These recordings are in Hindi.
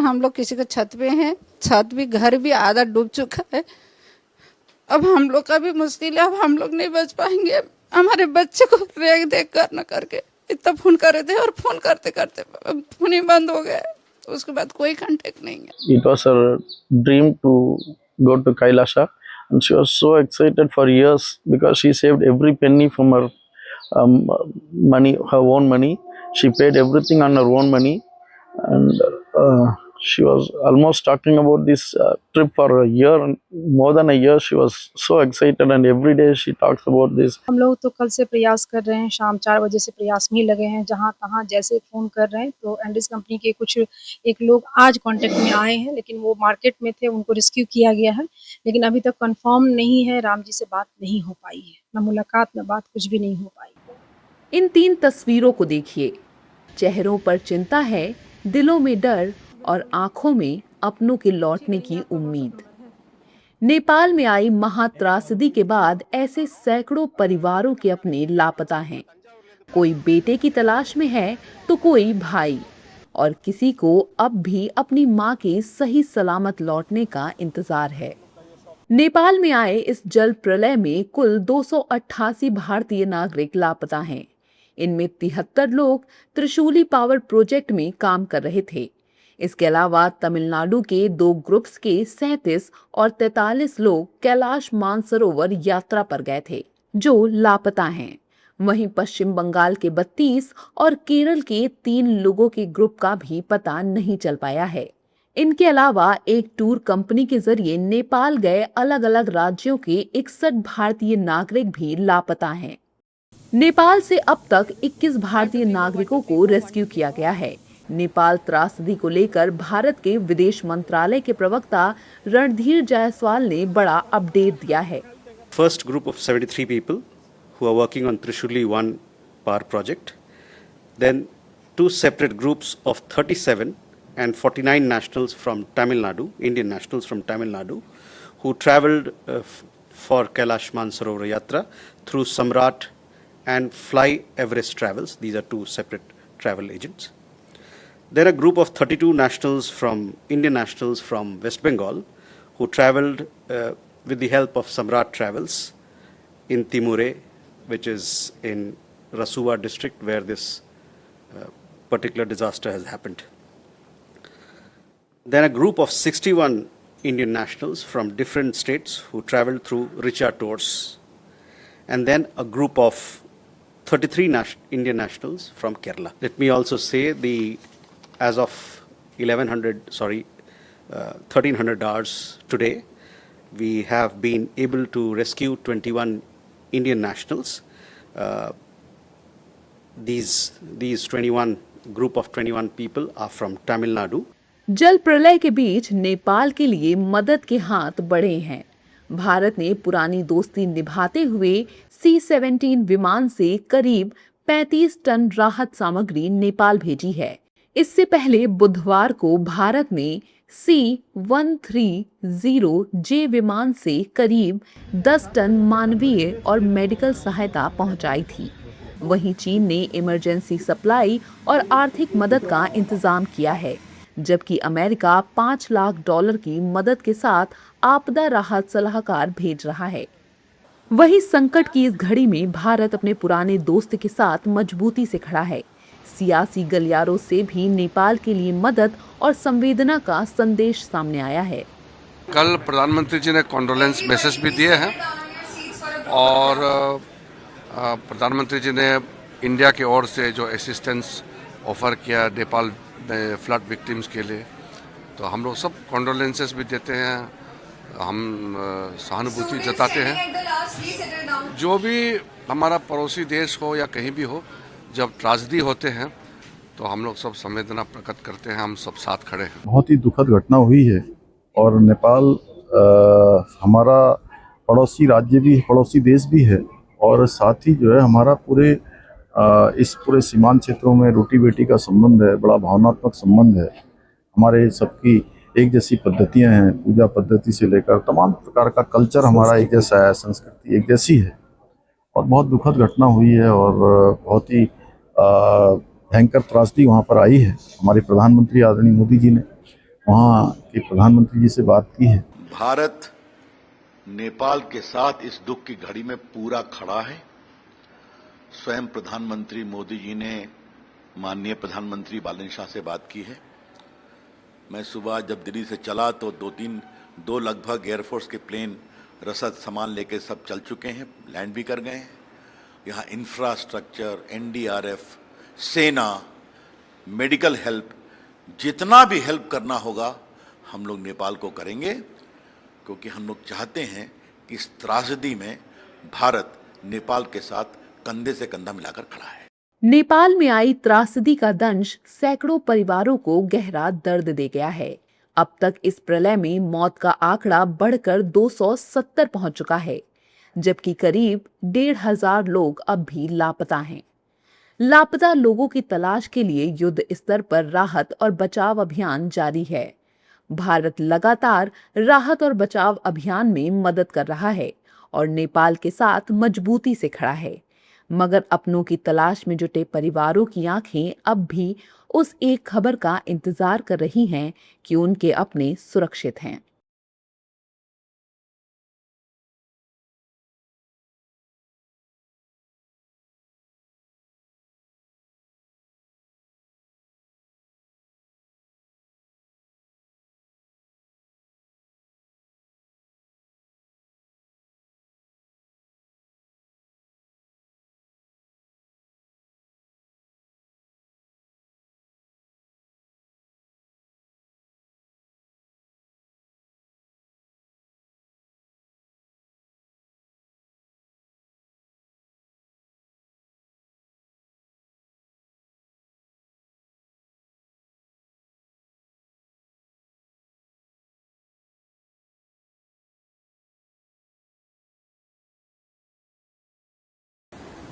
हम लोग किसी के छत पे हैं, छत भी घर भी आधा डूब चुका है। अब हम लोग का भी मुश्किल है, अब हम लोग नहीं बच पाएंगे। हमारे बच्चे को रेख देख कर न करके इतना फोन कर रहे थे और फोन करते करते फोन ही बंद हो गया। उसके बाद कोई कांटेक्ट नहीं है। It was her dream to go to Kailasha, and she was so excited for years because she saved every penny from her um, money, her own money. She paid everything on her own money, and she was almost talking about this trip for a year, more than a year. She was so excited, and every day she talks about this. हम लोग तो कल से प्रयास कर रहे हैं, शाम 4 बजे से प्रयास में ही लगे हैं, जहाँ तहाँ जैसे फ़ोन कर रहे हैं। तो एंडीज कंपनी के कुछ एक लोग आज कांटेक्ट में आए हैं, लेकिन वो मार्केट में थे, उनको रेस्क्यू किया गया है, लेकिन अभी तक कंफर्म नहीं है। राम जी से बात नहीं हो पाई है, न मुलाकात न बात, कुछ भी नहीं हो पाई। इन 3 तस्वीरों को देखिए। चेहरों पर चिंता है, दिलों में डर और आंखों में अपनों के लौटने की उम्मीद। नेपाल में आई महात्रासदी के बाद ऐसे सैकड़ों परिवारों के अपने लापता हैं। कोई बेटे की तलाश में है तो कोई भाई, और किसी को अब भी अपनी मां के सही सलामत लौटने का इंतजार है। नेपाल में आए इस जल प्रलय में कुल 288 भारतीय नागरिक लापता हैं। इनमें 73 लोग त्रिशूली पावर प्रोजेक्ट में काम कर रहे थे। इसके अलावा तमिलनाडु के 2 ग्रुप्स के 37 और 43 लोग कैलाश मानसरोवर यात्रा पर गए थे, जो लापता हैं। वहीं पश्चिम बंगाल के 32 और केरल के 3 लोगों के ग्रुप का भी पता नहीं चल पाया है। इनके अलावा एक टूर कंपनी के जरिए नेपाल गए अलग अलग राज्यों के 61 भारतीय नागरिक भी लापता हैं। नेपाल से अब तक 21 भारतीय नागरिकों को रेस्क्यू किया गया है। नेपाल त्रासदी को लेकर भारत के विदेश मंत्रालय के प्रवक्ता रणधीर जायसवाल ने बड़ा अपडेट दिया है। First group of 73 people who are working on Trishuli 1 power project. Then 2 separate groups of 37 and 49 nationals from Tamil Nadu, Indian nationals from Tamil Nadu, who travelled for Kailash Mansarovar Yatra through Samrat and Fly Everest Travels. These are 2 separate travel agents. There are a group of 32 nationals from Indian nationals from West Bengal who travelled with the help of Samrat Travels in Timure, which is in Rasuwa district where this particular disaster has happened. Then a group of 61 Indian nationals from different states who travelled through Richa Tours, and then a group of 33 Indian nationals from Kerala. Let me also say as of 1300 hours today, we have been able to rescue 21 Indian nationals. These 21 group of 21 people are from Tamil Nadu. जल प्रलय के बीच नेपाल के लिए मदद के हाथ बढ़े हैं। भारत ने पुरानी दोस्ती निभाते हुए C-17 विमान से करीब 35 टन राहत सामग्री नेपाल भेजी है। इससे पहले बुधवार को भारत ने C-130J विमान से करीब 10 टन मानवीय और मेडिकल सहायता पहुंचाई थी। वहीं चीन ने इमरजेंसी सप्लाई और आर्थिक मदद का इंतजाम किया है, जबकि अमेरिका $5 लाख की मदद के साथ आपदा राहत सलाहकार भेज रहा है। वहीं संकट की इस घड़ी में भारत अपने पुराने दोस्त के साथ मजबूती से खड़ा है। सियासी गलियारों से भी नेपाल के लिए मदद और संवेदना का संदेश सामने आया है। कल प्रधानमंत्री जी ने कॉन्डोलेंस मैसेज भी दिए हैं और प्रधानमंत्री जी ने इंडिया की ओर से जो असिस्टेंस ऑफर किया नेपाल में फ्लड विक्टिम्स के लिए, तो हम लोग सब कॉन्डोलेंसेस भी देते हैं, हम सहानुभूति जताते हैं। जो भी हमारा पड़ोसी देश हो या कहीं भी हो, जब ट्रेजेडी होते हैं तो हम लोग सब संवेदना प्रकट करते हैं, हम सब साथ खड़े हैं। बहुत ही दुखद घटना हुई है और नेपाल हमारा पड़ोसी राज्य भी, पड़ोसी देश भी है, और साथ ही जो है हमारा इस पूरे सीमांत क्षेत्रों में रोटी बेटी का संबंध है, बड़ा भावनात्मक संबंध है। हमारे सबकी एक जैसी पद्धतियां हैं, पूजा पद्धति से लेकर तमाम प्रकार का कल्चर हमारा एक जैसा है, संस्कृति एक जैसी है, और बहुत दुखद घटना हुई है और बहुत ही भयंकर त्रासदी वहाँ पर आई है। हमारे प्रधानमंत्री आदरणीय मोदी जी ने वहाँ के प्रधानमंत्री जी से बात की है। भारत नेपाल के साथ इस दुख की घड़ी में पूरा खड़ा है। स्वयं प्रधानमंत्री मोदी जी ने माननीय प्रधानमंत्री बालन शाह से बात की है। मैं सुबह जब दिल्ली से चला तो दो लगभग एयरफोर्स के प्लेन रसद सामान लेके सब चल चुके हैं, लैंड भी कर गए हैं। यहाँ इंफ्रास्ट्रक्चर, एनडीआरएफ, सेना, मेडिकल हेल्प, जितना भी हेल्प करना होगा हम लोग नेपाल को करेंगे, क्योंकि हम लोग चाहते हैं कि इस त्रासदी में भारत नेपाल के साथ कंधे से कंधा मिलाकर खड़ा है। नेपाल में आई त्रासदी का दंश सैकड़ों परिवारों को गहरा दर्द दे गया है। अब तक इस प्रलय में मौत का आंकड़ा बढ़कर 270 पहुंच चुका है, जबकि करीब 1,500 लोग अब भी लापता हैं। लापता लोगों की तलाश के लिए युद्ध स्तर पर राहत और बचाव अभियान जारी है। भारत लगातार राहत और बचाव अभियान में मदद कर रहा है और नेपाल के साथ मजबूती से खड़ा है, मगर अपनों की तलाश में जुटे परिवारों की आंखें अब भी उस एक खबर का इंतजार कर रही हैं कि उनके अपने सुरक्षित हैं।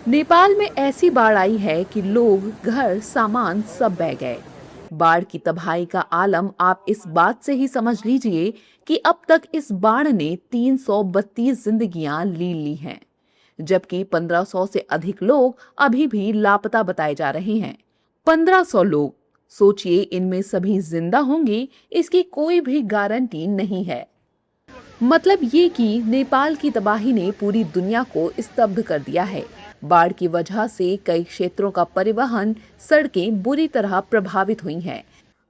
नेपाल में ऐसी बाढ़ आई है कि लोग, घर, सामान सब बह गए। बाढ़ की तबाही का आलम आप इस बात से ही समझ लीजिए कि अब तक इस बाढ़ ने 332 जिंदगियां ली हैं, जबकि 1500 से अधिक लोग अभी भी लापता बताए जा रहे हैं। 1500 लोग, सोचिए इनमें सभी जिंदा होंगे इसकी कोई भी गारंटी नहीं है। मतलब ये कि नेपाल की तबाही ने पूरी दुनिया को स्तब्ध कर दिया है। बाढ़ की वजह से कई क्षेत्रों का परिवहन, सड़कें बुरी तरह प्रभावित हुई हैं।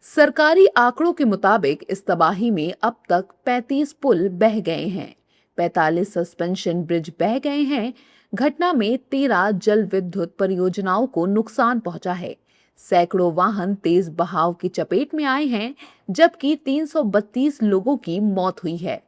सरकारी आंकड़ों के मुताबिक इस तबाही में अब तक 35 पुल बह गए हैं, 45 सस्पेंशन ब्रिज बह गए हैं। घटना में 13 जल विद्युत परियोजनाओं को नुकसान पहुंचा है। सैकड़ों वाहन तेज बहाव की चपेट में आए हैं, जबकि 332 लोगों की मौत हुई है।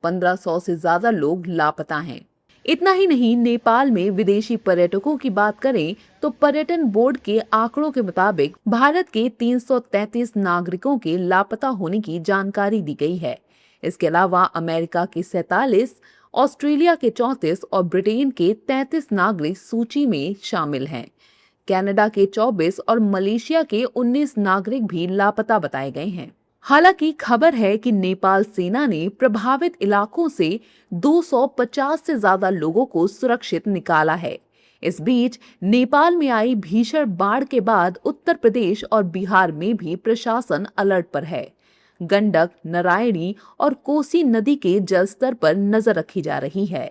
1500 से ज्यादा लोग लापता हैं। इतना ही नहीं, नेपाल में विदेशी पर्यटकों की बात करें तो पर्यटन बोर्ड के आंकड़ों के मुताबिक भारत के 333 नागरिकों के लापता होने की जानकारी दी गई है। इसके अलावा अमेरिका के 47, ऑस्ट्रेलिया के 34 और ब्रिटेन के 33 नागरिक सूची में शामिल हैं। कनाडा के 24 और मलेशिया के 19 नागरिक भी लापता बताए गए हैं। हालांकि खबर है कि नेपाल सेना ने प्रभावित इलाकों से 250 से ज्यादा लोगों को सुरक्षित निकाला है। इस बीच नेपाल में आई भीषण बाढ़ के बाद उत्तर प्रदेश और बिहार में भी प्रशासन अलर्ट पर है। गंडक, नारायणी और कोसी नदी के जलस्तर पर नजर रखी जा रही है।